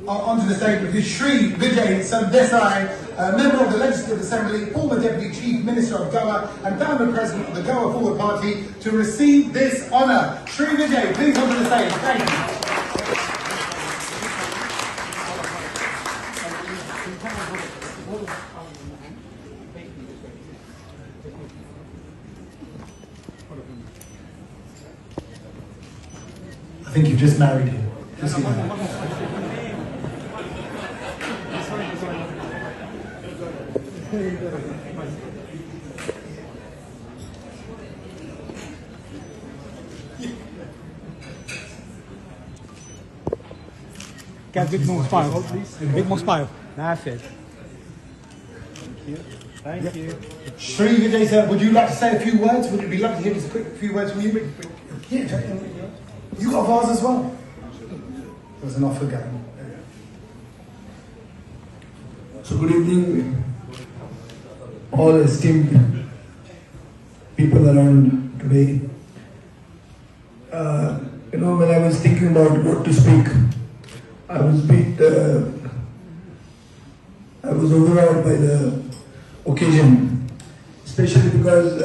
onto the stage with Shri Vijai Sardesai, member of the Legislative Assembly, former Deputy Chief Minister of Goa and founder president of the Goa Forward Party, to receive this honour. Shri Vijay, please onto the stage. Thank you. I think you've just married him. Just Get a bit more smile, please. A bit more smile. That's it. Thank you. Thank you. Shri Vijay sir, would you like to say a few words? Would it be lovely to hear just a quick few words from you? Yeah, you got a vase as well. There's an offer going. So good evening, all esteemed people around today. When I was thinking about what to speak, I was overawed by the occasion, especially because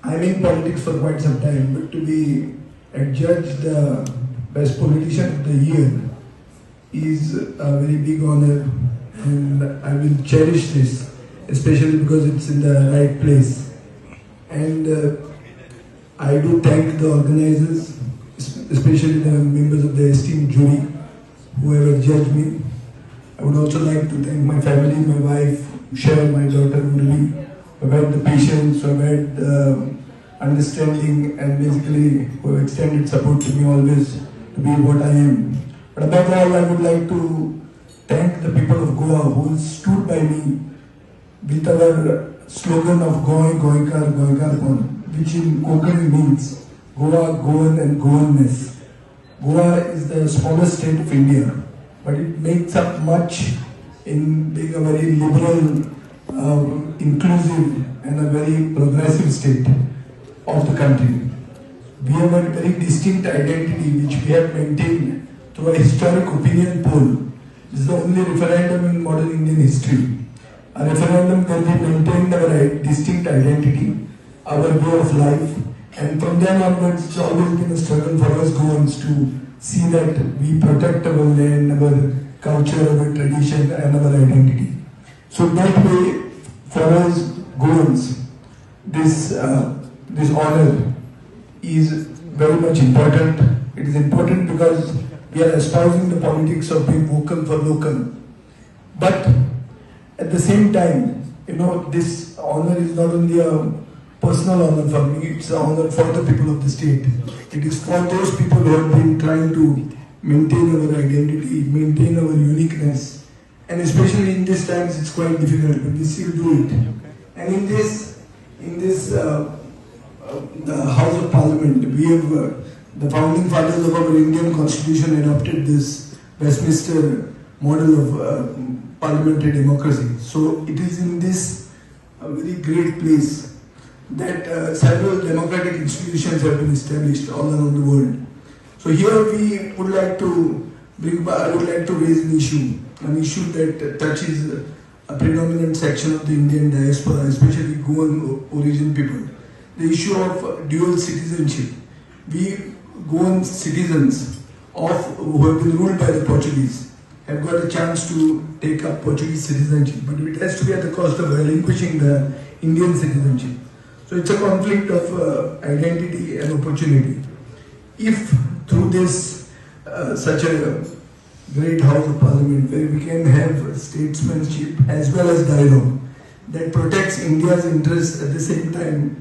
I'm in politics for quite some time, but to be adjudged the best politician of the year is a very big honor, and I will cherish this, especially because it's in the right place. And I do thank the organizers, especially the members of the esteemed jury who have judged me. I would also like to thank my family, my wife, Michelle, my daughter, Urvi, who have had the patience, who have had the understanding, and basically who have extended support to me always to be what I am. But above all, I would like to thank the people of Goa who stood by me with our slogan of Goan, Goikar, Goikar Goan, which in Konkani means Goa, Goan and Goanness. Goa is the smallest state of India, but it makes up much in being a very liberal, inclusive and a very progressive state of the country. We have a very distinct identity which we have maintained through a historic opinion poll. This is the only referendum in modern Indian history. A referendum where we maintained our distinct identity, our way of life, and from then onwards it's always been a struggle for us Goans to see that we protect our land, our culture, our tradition and our identity. So that way, for us Goans, this honor is very much important. It is important because we are espousing the politics of being vocal for local. But at the same time, this honor is not only a personal honor for me, it's an honor for the people of the state. It is for those people who have been trying to maintain our identity, maintain our uniqueness. And especially in these times, it's quite difficult, but we still do it. And in this the House of Parliament, we have the founding fathers of our Indian Constitution adopted this Westminster model of parliamentary democracy. So it is in this very great place that several democratic institutions have been established all around the world. So here we would like to I would like to raise an issue that touches a predominant section of the Indian diaspora, especially Goan origin people. The issue of dual citizenship. We Goan citizens who have been ruled by the Portuguese have got a chance to take up Portuguese citizenship, but it has to be at the cost of relinquishing the Indian citizenship. So it's a conflict of identity and opportunity. If through this such a great House of Parliament where we can have statesmanship as well as dialogue that protects India's interests at the same time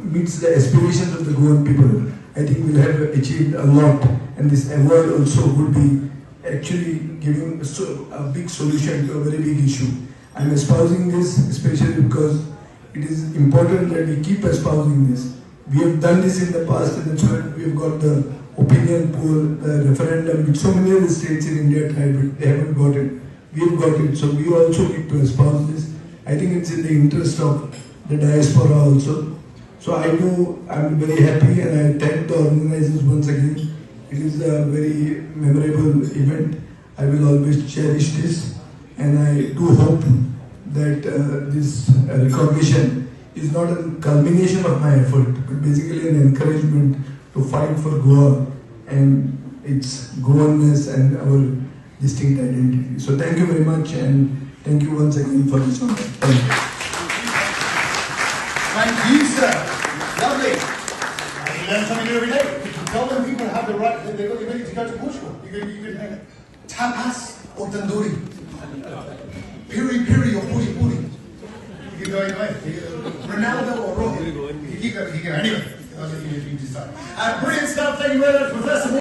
meets the aspirations of the Goan people, I think we'll have achieved a lot, and this award also would be actually giving a big solution to a very big issue. I'm espousing this especially because it is important that we keep espousing this. We have done this in the past, and that's why we have got the opinion poll, the referendum, which so many of the states in India tried, but they haven't got it. We have got it, so we also need to espouse this. I think it's in the interest of the diaspora also. So I'm very happy, and I thank the organizers once again, It is a very memorable event. I will always cherish this, and I do hope that this recognition is not a culmination of my effort, but basically an encouragement to fight for Goa and its Goanness and our distinct identity. So thank you very much, and thank you once again for this honor. Thank you. Thank you, sir. Lovely. You learn something new every day. You can tell them people have the right, they've got the ability to go to Portugal. You can tapas or tandoori. Piri piri or puri puri. You can go anyway. Ronaldo or Rohit. You can keep going. Anyway, you decide. Brilliant stuff. Thank you very much, Professor.